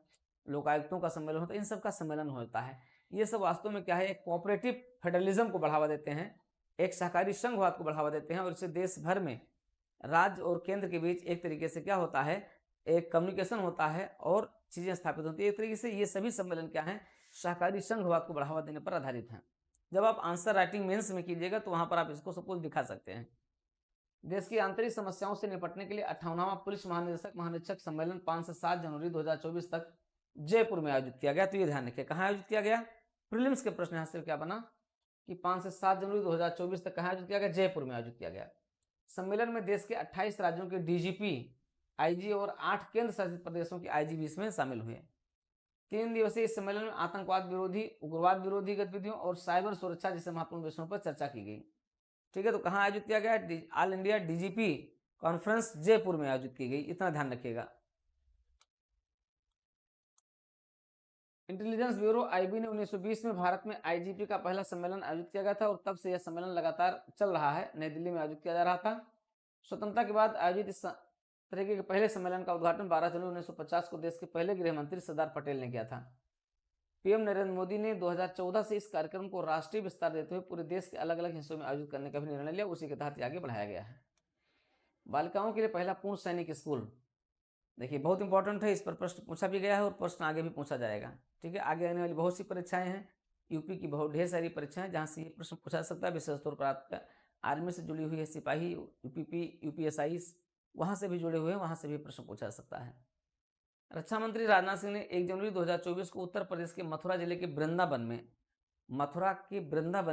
लोकायुक्तों का सम्मेलन होता है, इन सब का सम्मेलन होता है। ये सब वास्तव में क्या है, एक कोऑपरेटिव फेडरलिज्म को बढ़ावा देते हैं, एक सहकारी संघवाद को बढ़ावा देते हैं, और इससे देश भर में राज्य और केंद्र के बीच एक तरीके से क्या होता है, एक कम्युनिकेशन होता है और चीजें स्थापित होती है। एक तरीके से ये सभी सम्मेलन क्या हैं, सहकारी संघवाद को बढ़ावा देने पर आधारित हैं। जब आप आंसर राइटिंग मेंस में कीजिएगा तो वहां पर आप इसको सब कुछ दिखा सकते हैं। देश की आंतरिक समस्याओं से निपटने के लिए 58वां पुलिस महानिरीक्षक सम्मेलन 5 से 7 जनवरी 2024 तक जयपुर में आयोजित किया गया। तो ये ध्यान रखिए, कहाँ आयोजित किया गया? प्रीलिम्स के प्रश्न यहाँ से क्या बना कि 5 से 7 जनवरी 2024 तक कहाँ आयोजित किया गया? जयपुर में आयोजित किया गया। सम्मेलन में देश के 28 राज्यों के डीजीपी, आईजी और 8 केंद्र शासित प्रदेशों के आईजी भी इसमें शामिल हुए। 3 दिवसीय इस सम्मेलन में आतंकवाद विरोधी, उग्रवाद विरोधी गतिविधियों और साइबर सुरक्षा जैसे महत्वपूर्ण विषयों पर चर्चा की गई। ठीक है, तो कहाँ आयोजित किया गया? All India DGP conference Jaipur में आयोजित की गई, इतना ध्यान रखिएगा। इंटेलिजेंस ब्यूरो आईबी ने 1920 में भारत में आईजीपी का पहला सम्मेलन आयोजित किया गया था और तब से यह सम्मेलन लगातार चल रहा है। नई दिल्ली में आयोजित किया जा रहा था। स्वतंत्रता के बाद आयोजित इस तरीके के पहले सम्मेलन का उद्घाटन 12 जनवरी 1950 को देश के पहले गृह मंत्री सरदार पटेल ने किया था। पीएम नरेंद्र मोदी ने 2014 से इस कार्यक्रम को राष्ट्रीय विस्तार देते हुए पूरे देश के अलग अलग हिस्सों में आयोजित करने का भी निर्णय लिया। उसी के तहत आगे बढ़ाया गया है। बालिकाओं के लिए पहला पूर्ण सैनिक स्कूल, देखिए बहुत इंपॉर्टेंट है, इस पर प्रश्न पूछा भी गया है और प्रश्न आगे भी पूछा जाएगा। ठीक है, आगे आने वाली बहुत सी परीक्षाएं हैं, यूपी की बहुत ढेर सारी परीक्षाएं जहां से ये प्रश्न पूछा सकता है। विशेष तौर पर आपका आर्मी से जुड़ी हुई है, सिपाही, यूपीपी, यूपीएसआई वहां से भी जुड़े हुए हैं, वहां से भी प्रश्न पूछा सकता है। रक्षा मंत्री राजनाथ सिंह ने 1 जनवरी 2024 को उत्तर प्रदेश के मथुरा जिले के वृंदावन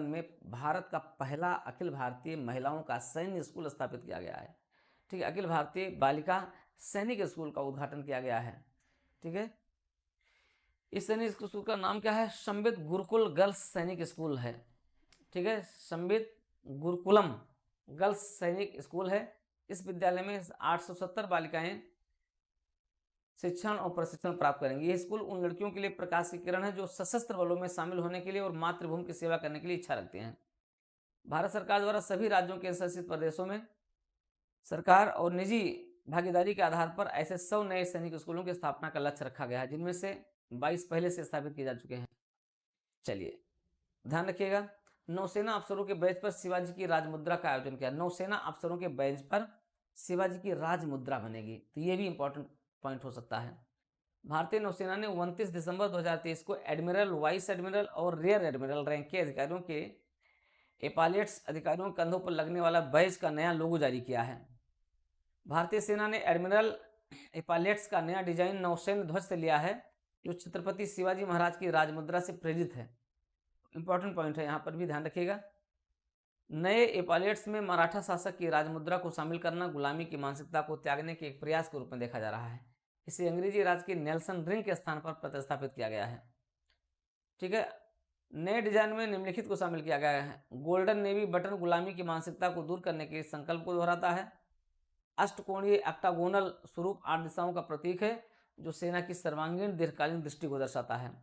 में भारत का पहला अखिल भारतीय महिलाओं का सैन्य स्कूल स्थापित किया गया है। ठीक है, अखिल भारतीय बालिका सैनिक स्कूल का उद्घाटन किया गया है। ठीक है, इस सैनिक स्कूल का नाम क्या है? संबित गुरुकुल गर्ल्स सैनिक स्कूल है। ठीक है, संबित गुरुकुलम गर्ल्स सैनिक स्कूल है। इस विद्यालय में 870 बालिकाएं शिक्षण और प्रशिक्षण प्राप्त करेंगी। यह स्कूल उन लड़कियों के लिए प्रकाश की किरण है जो सशस्त्र बलों में शामिल होने के लिए और मातृभूमि की सेवा करने के लिए इच्छा रखते हैं। भारत सरकार द्वारा सभी राज्यों के शासित प्रदेशों में सरकार और निजी भागीदारी के आधार पर ऐसे 100 नए सैनिक स्कूलों की स्थापना का लक्ष्य रखा गया है, जिनमें से 22 पहले से स्थापित किए जा चुके हैं। चलिए ध्यान रखिएगा, नौसेना अफसरों के बैच पर शिवाजी की राजमुद्रा का आयोजन किया। नौसेना अफसरों के बैच पर शिवाजी की राजमुद्रा बनेगी, तो ये भी इंपॉर्टेंट पॉइंट हो सकता है। भारतीय नौसेना ने 29 दिसंबर 2023 को एडमिरल, वाइस एडमिरल और रियर एडमिरल रैंक के अधिकारियों के एपालेट्स अधिकारियों के कंधों पर लगने वाला बैज का नया लोगो जारी किया है। भारतीय सेना ने एडमिरल एपालेट्स का नया डिजाइन नौसैन्य ध्वज से लिया है, जो छत्रपति शिवाजी महाराज की राजमुद्रा से प्रेरित है। इंपॉर्टेंट पॉइंट है, यहाँ पर भी ध्यान रखिएगा। नए एपालेट्स में मराठा शासक की राजमुद्रा को शामिल करना गुलामी की मानसिकता को त्यागने के एक प्रयास के रूप में देखा जा रहा है। इसे अंग्रेजी राज के नेल्सन रिंग के स्थान पर प्रतिस्थापित किया गया है। ठीक है, नए डिजाइन में निम्नलिखित को शामिल किया गया है। गोल्डन नेवी बटन गुलामी की मानसिकता को दूर करने के संकल्प को दोहराता है। अष्टकोणीय ऑक्टागोनल स्वरूप 8 दिशाओं का प्रतीक है, जो सेना की सर्वांगीण दीर्घकालीन दृष्टि को दर्शाता है।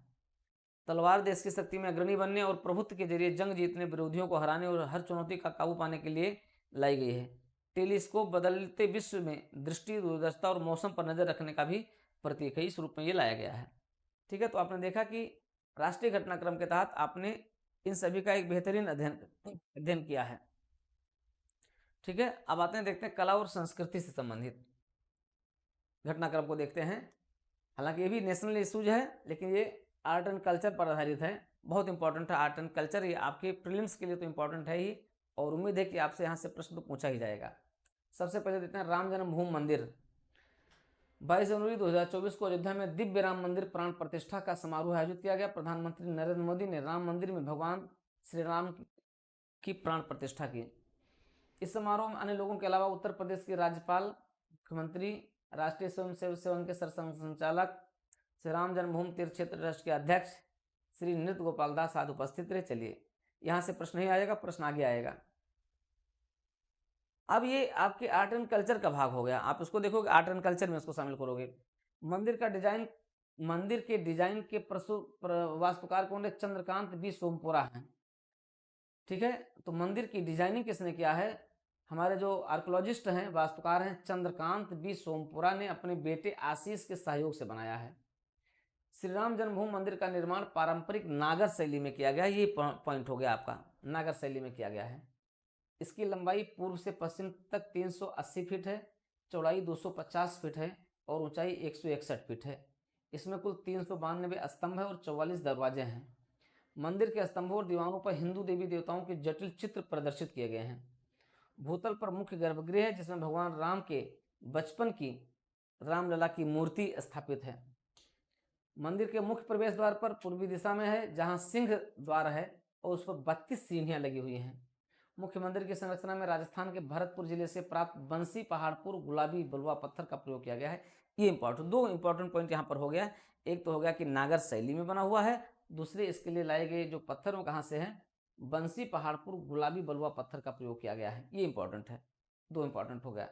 तलवार देश की शक्ति में अग्रणी बनने और प्रभुत्व के जरिए जंग जीतने, विरोधियों को हराने और हर चुनौती का काबू पाने के लिए लाई गई है। टेलीस्कोप बदलते विश्व में दृष्टि, दूरदर्शिता और मौसम पर नजर रखने का भी प्रतीक है, इस रूप में ये लाया गया है। ठीक है, तो आपने देखा कि राष्ट्रीय घटनाक्रम के तहत आपने इन सभी का एक बेहतरीन अध्ययन किया है। ठीक है, अब आते हैं, देखते हैं कला और संस्कृति से संबंधित घटनाक्रम को देखते हैं। हालांकि ये भी नेशनल इशूज है, लेकिन ये आर्ट एंड कल्चर पर आधारित है। बहुत इंपॉर्टेंट है आर्ट एंड कल्चर, ये आपके प्रीलिम्स के लिए तो इंपॉर्टेंट है ही, और उम्मीद है कि आपसे यहाँ से प्रश्न तो पूछा ही जाएगा। सबसे पहले देखते हैं राम जन्मभूमि मंदिर। 22 जनवरी 2024 को अयोध्या में दिव्य राम मंदिर प्राण प्रतिष्ठा का समारोह आयोजित किया गया। प्रधानमंत्री नरेंद्र मोदी ने राम मंदिर में भगवान श्री राम की प्राण प्रतिष्ठा की। इस समारोह में अन्य लोगों के अलावा उत्तर प्रदेश के राज्यपाल, मुख्यमंत्री, राष्ट्रीय स्वयंसेवक संघ के सरसंघचालक, श्री राम जन्मभूमि तीर्थ क्षेत्र ट्रस्ट के अध्यक्ष श्री नृत्य गोपाल दास आदि उपस्थित रहे। चलिए यहाँ से प्रश्न नहीं आएगा, प्रश्न आगे आएगा। अब ये आपके आर्ट एंड कल्चर का भाग हो गया, आप इसको देखोगे आर्ट एंड कल्चर में इसको शामिल करोगे। मंदिर का डिजाइन, मंदिर के डिजाइन के वास्तुकार कौन है? चंद्रकांत बी सोमपुरा है। ठीक है, तो मंदिर की डिजाइनिंग किसने किया है? हमारे जो आर्कोलॉजिस्ट हैं, वास्तुकार हैं, चंद्रकांत बी सोमपुरा ने अपने बेटे आशीष के सहयोग से बनाया है। श्री राम जन्मभूमि मंदिर का निर्माण पारंपरिक नागर शैली में किया गया, ये पॉइंट हो गया आपका, नागर शैली में किया गया है। इसकी लंबाई पूर्व से पश्चिम तक 380 फीट है, चौड़ाई 250 फीट है और ऊंचाई 161 फीट है। इसमें कुल 392 स्तंभ है और 44 दरवाजे हैं। मंदिर के स्तंभों और दीवारों पर हिंदू देवी देवताओं के जटिल चित्र प्रदर्शित किए गए हैं। भूतल पर मुख्य गर्भगृह है जिसमें भगवान राम के बचपन की रामलला की मूर्ति स्थापित है। मंदिर के मुख्य प्रवेश द्वार पर पूर्वी दिशा में है जहां सिंह द्वार है और उस पर 32 सीढ़ियां लगी हुई हैं। मुख्य मंदिर की संरचना में राजस्थान के भरतपुर जिले से प्राप्त बंसी पहाड़पुर गुलाबी बलुआ पत्थर का प्रयोग किया गया है। ये दो इंपॉर्टेंट पॉइंट यहाँ पर हो गया। एक तो हो गया कि नागर शैली में बना हुआ है, दूसरे इसके लिए लाए गए जो पत्थर वो कहाँ से हैं, बंसी पहाड़पुर गुलाबी बलुआ पत्थर का प्रयोग किया गया है। ये इंपॉर्टेंट है, दो इंपॉर्टेंट हो गया।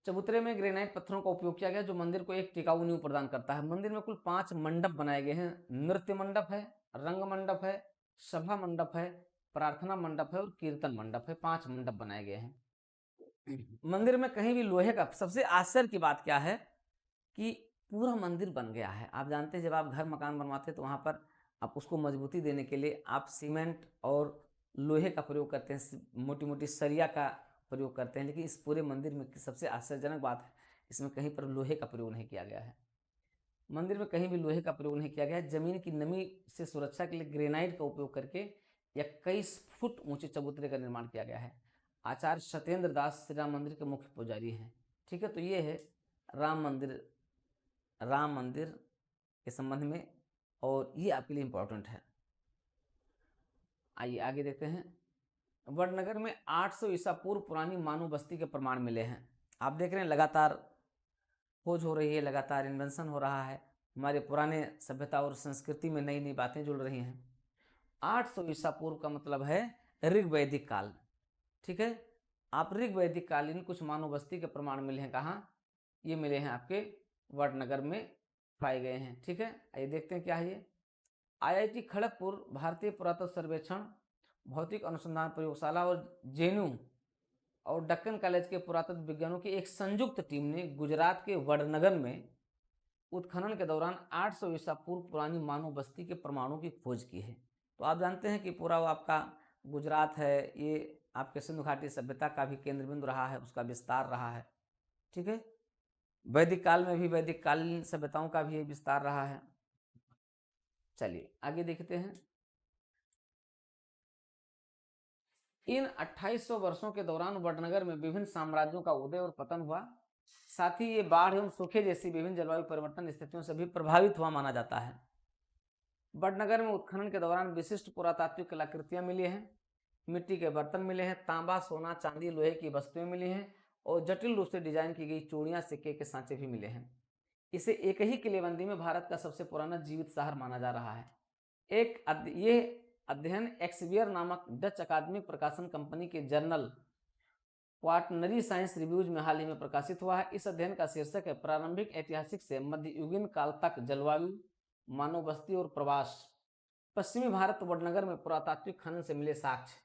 चबूतरे में ग्रेनाइट पत्थरों का उपयोग किया गया जो मंदिर को एक टिकाऊ नींव प्रदान करता है। मंदिर में कुल 5 मंडप बनाए गए हैं। नृत्य मंडप है, रंग मंडप है, सभा मंडप है, प्रार्थना मंडप है और कीर्तन मंडप है। 5 मंडप बनाए गए हैं। मंदिर में कहीं भी लोहे का, सबसे आश्चर्य की बात क्या है कि पूरा मंदिर बन गया है। आप जानते हैं जब आप घर मकान बनवाते हैं तो वहाँ पर आप उसको मजबूती देने के लिए आप सीमेंट और लोहे का प्रयोग करते हैं, मोटी मोटी सरिया का प्रयोग करते हैं, लेकिन इस पूरे मंदिर में सबसे आश्चर्यजनक बात है इसमें कहीं पर लोहे का प्रयोग नहीं किया गया है। मंदिर में कहीं भी लोहे का प्रयोग नहीं किया गया है। जमीन की नमी से सुरक्षा के लिए ग्रेनाइट का उपयोग करके 21 फुट ऊंचे चबूतरे का निर्माण किया गया है। आचार्य सत्येंद्र दास श्री राम मंदिर के मुख्य पुजारी हैं। ठीक है, तो ये है राम मंदिर के संबंध में और ये आपके लिए इंपॉर्टेंट है। आइए आगे देखते हैं। वडनगर में 800 ईसा पूर्व पुरानी मानव बस्ती के प्रमाण मिले हैं। आप देख रहे हैं लगातार खोज हो रही है, लगातार इन्वेंशन हो रहा है, हमारे पुराने सभ्यता और संस्कृति में नई नई बातें जुड़ रही हैं। 800 ईसा पूर्व का मतलब है ऋग वैदिक काल। ठीक है, आप ऋग वैदिक कालीन कुछ मानव बस्ती के प्रमाण मिले हैं। कहाँ? ये मिले हैं आपके वडनगर में पाए गए हैं। ठीक है, आइए देखते हैं क्या है ये। IIT खड़गपुर, भारतीय पुरातत्व सर्वेक्षण, भौतिक अनुसंधान प्रयोगशाला और जेएनयू और दक्कन कॉलेज के पुरातत्व विज्ञानों की एक संयुक्त टीम ने गुजरात के वडनगर में उत्खनन के दौरान 800 ईसा पूर्व पुरानी मानव बस्ती के प्रमाणों की खोज की है। तो आप जानते हैं कि पूरा वो आपका गुजरात है, ये आपके सिंधु घाटी सभ्यता का भी केंद्र बिंदु रहा है, उसका विस्तार रहा है। ठीक है, वैदिक काल में भी वैदिक कालीन सभ्यताओं का भी विस्तार रहा है। चलिए आगे देखते हैं। इन 2800 वर्षों के दौरान वडनगर में विभिन्न साम्राज्यों का उदय और पतन हुआ। साथ ही ये बाढ़ एवं सूखे जैसी विभिन्न जलवायु परिवर्तन स्थितियों से भी प्रभावित हुआ माना जाता है। वडनगर में उत्खनन के दौरान विशिष्ट पुरातात्विक कलाकृतियां मिली हैं, मिट्टी के बर्तन मिले हैं, तांबा, सोना, चांदी, लोहे की वस्तुएं मिली हैं और जटिल रूप से डिजाइन की गई चूड़ियां, सिक्के के सांचे भी मिले हैं। इसे एक ही किलेबंदी में भारत का सबसे पुराना जीवित शहर माना जा रहा है। ये अध्ययन एक्सवियर नामक डच अकादमिक प्रकाशन कंपनी के जर्नल क्वाटरनरी साइंस रिव्यूज में हाल ही में प्रकाशित हुआ है। इस अध्ययन का शीर्षक है प्रारंभिक ऐतिहासिक से मध्ययुगीन काल तक जलवायु, मानव बस्ती और प्रवास, पश्चिमी भारत वडनगर में पुरातात्विक खनन से मिले साक्ष्य।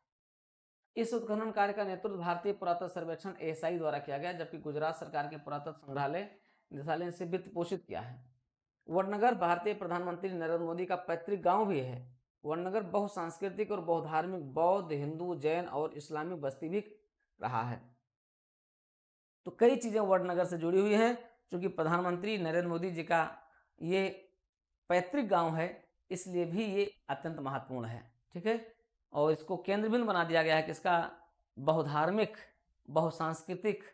इस उत्खनन कार्य का नेतृत्व भारतीय पुरातत्व सर्वेक्षण ASI द्वारा किया गया, जबकि गुजरात सरकार के पुरातत्व संग्रहालय निदेशालय से वित्त पोषित किया है। वडनगर भारतीय प्रधानमंत्री नरेंद्र मोदी का पैतृक गांव भी है। वडनगर बहुसांस्कृतिक और बहुधार्मिक बौद्ध, हिंदू, जैन और इस्लामिक बस्ती भी रहा है। तो कई चीजें वडनगर से जुड़ी हुई हैं। क्योंकि प्रधानमंत्री नरेंद्र मोदी जी का ये पैतृक गांव है, इसलिए भी ये अत्यंत महत्वपूर्ण है। ठीक है, और इसको केंद्र बिंदु बना दिया गया है कि इसका बहुधार्मिक, बहुसांस्कृतिक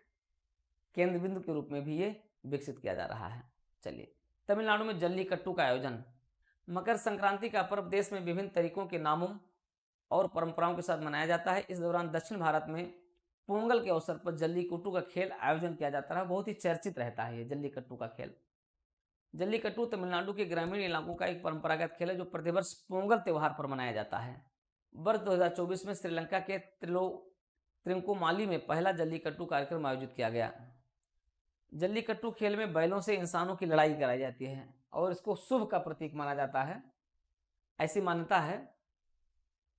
केंद्र बिंदु के रूप में भी ये विकसित किया जा रहा है। चलिए, तमिलनाडु में जल्लीकट्टू का आयोजन। मकर संक्रांति का पर्व देश में विभिन्न तरीकों के नामों और परंपराओं के साथ मनाया जाता है। इस दौरान दक्षिण भारत में पोंगल के अवसर पर जल्लीकट्टू का खेल आयोजन किया जाता है। बहुत ही चर्चित रहता है ये जल्लीकट्टू का खेल। जल्लीकट्टू तमिलनाडु के ग्रामीण इलाकों का एक परंपरागत खेल है जो प्रतिवर्ष पोंगल त्योहार पर मनाया जाता है। वर्ष 2024 में श्रीलंका के त्रिंकोमाली में पहला जल्लीकट्टू कार्यक्रम आयोजित किया गया। जल्लीकट्टू खेल में बैलों से इंसानों की लड़ाई कराई जाती है और इसको शुभ का प्रतीक माना जाता है, ऐसी मान्यता है।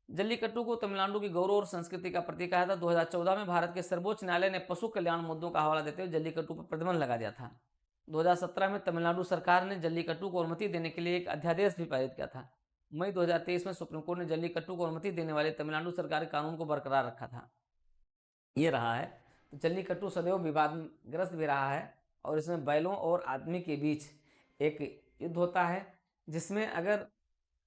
जल्लीकट्टू को तमिलनाडु की गौरव और संस्कृति का प्रतीक कहा था। 2014 में भारत के सर्वोच्च न्यायालय ने पशु कल्याण मुद्दों का हवाला देते हुए जल्लीकट्टू पर प्रतिबंध लगा दिया था। 2017 में तमिलनाडु सरकार ने जल्लीकट्टू को अनुमति देने के लिए एक अध्यादेश भी पारित किया था। मई 2023 में सुप्रीम कोर्ट ने जल्लीकट्टू को अनुमति देने वाले तमिलनाडु सरकार के कानून को बरकरार रखा था। ये रहा है। तो जल्लीकट्टू सदैव विवादग्रस्त भी रहा है और इसमें बैलों और आदमी के बीच एक युद्ध होता है, जिसमें अगर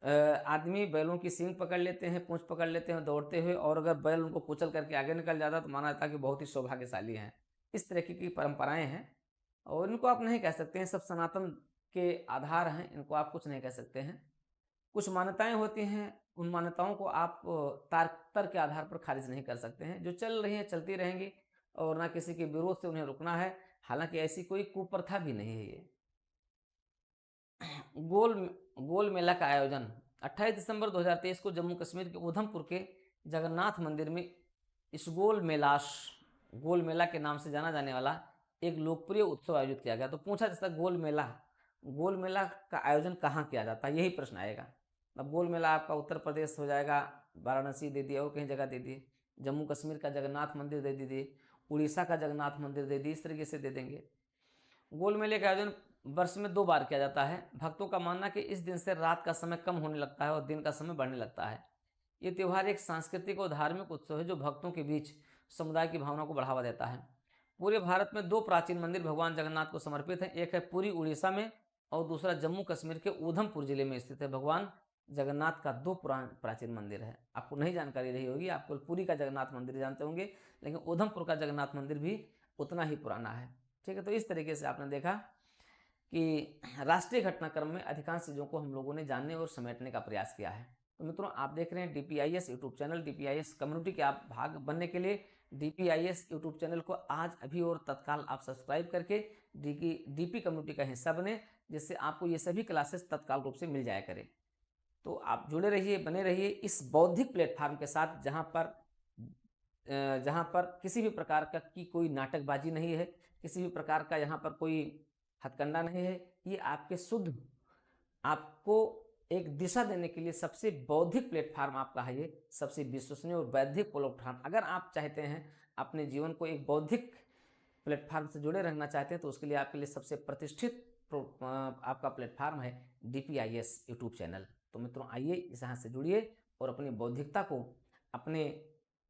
आदमी बैलों की सींग पकड़ लेते हैं, पूंछ पकड़ लेते हैं दौड़ते हुए, और अगर बैल उनको कुचल करके आगे निकल जाता तो माना जाता कि बहुत ही सौभाग्यशाली हैं। इस तरह की परंपराएं हैं और इनको आप नहीं कह सकते हैं, सब सनातन के आधार हैं, इनको आप कुछ नहीं कह सकते हैं। कुछ मान्यताएं होती हैं, उन मान्यताओं को आप तर्क के आधार पर खारिज नहीं कर सकते हैं। जो चल रही हैं चलती रहेंगी और ना किसी के विरोध से उन्हें रुकना है। हालांकि ऐसी कोई कुप्रथा भी नहीं है ये। गोल गोल मेला का आयोजन 28 दिसंबर 2023 को जम्मू कश्मीर के उधमपुर के जगन्नाथ मंदिर में गोल मेला के नाम से जाना जाने वाला एक लोकप्रिय उत्सव आयोजित किया गया। तो पूछा जाता गोल मेला का आयोजन कहाँ किया जाता है, यही प्रश्न आएगा। अब गोल मेला आपका उत्तर प्रदेश हो जाएगा, वाराणसी दे दिया, और कहीं जगह दे दिए, जम्मू कश्मीर का जगन्नाथ मंदिर दे दीजिए, उड़ीसा का जगन्नाथ मंदिर दे दिए, इस तरीके से दे देंगे। गोल मेले का आयोजन वर्ष में 2 बार किया जाता है। भक्तों का मानना कि इस दिन से रात का समय कम होने लगता है और दिन का समय बढ़ने लगता है। ये त्यौहार एक सांस्कृतिक और धार्मिक उत्सव है जो भक्तों के बीच समुदाय की भावना को बढ़ावा देता है। पूरे भारत में 2 प्राचीन मंदिर भगवान जगन्नाथ को समर्पित हैं। एक है पुरी उड़ीसा में और दूसरा जम्मू कश्मीर के उधमपुर जिले में स्थित है। भगवान जगन्नाथ का 2 प्राचीन मंदिर है। आपको नहीं जानकारी रही होगी, आप केवल पुरी का जगन्नाथ मंदिर जानते होंगे, लेकिन उधमपुर का जगन्नाथ मंदिर भी उतना ही पुराना है। ठीक है, तो इस तरीके से आपने देखा कि राष्ट्रीय घटनाक्रम में अधिकांश चीज़ों को हम लोगों ने जानने और समेटने का प्रयास किया है। तो मित्रों, आप देख रहे हैं DPIS YouTube channel. DPIS community के आप भाग बनने के लिए DPIS यूट्यूब चैनल को आज अभी और तत्काल आप सब्सक्राइब करके DP कम्युनिटी का हिस्सा बने, जिससे आपको ये सभी क्लासेस तत्काल रूप से मिल जाया करें। तो आप जुड़े रहिए, बने रहिए इस बौद्धिक प्लेटफार्म के साथ, जहाँ पर किसी भी प्रकार का की कोई नाटकबाजी नहीं है, किसी भी प्रकार का यहाँ पर कोई हथकंडा नहीं है। ये आपको एक दिशा देने के लिए सबसे बौद्धिक प्लेटफार्म आपका है, ये सबसे विश्वसनीय और वैधिक प्लेटफार्म। अगर आप चाहते हैं अपने जीवन को एक बौद्धिक प्लेटफार्म से जुड़े रहना चाहते हैं तो उसके लिए आपके लिए सबसे प्रतिष्ठित आपका प्लेटफार्म है DPIS यूट्यूब चैनल। तो मित्रों, आइए यहाँ से जुड़िए और अपनी बौद्धिकता को अपने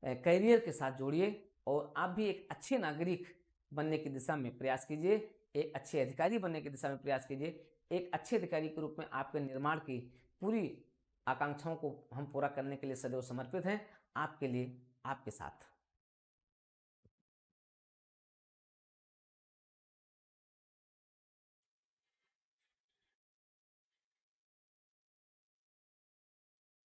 करियर के साथ जोड़िए और आप भी एक अच्छे नागरिक बनने की दिशा में प्रयास कीजिए, एक अच्छे अधिकारी बनने की दिशा में प्रयास कीजिए। एक अच्छे अधिकारी के रूप में आपके निर्माण की पूरी आकांक्षाओं को हम पूरा करने के लिए सदैव समर्पित हैं। आपके लिए, आपके साथ।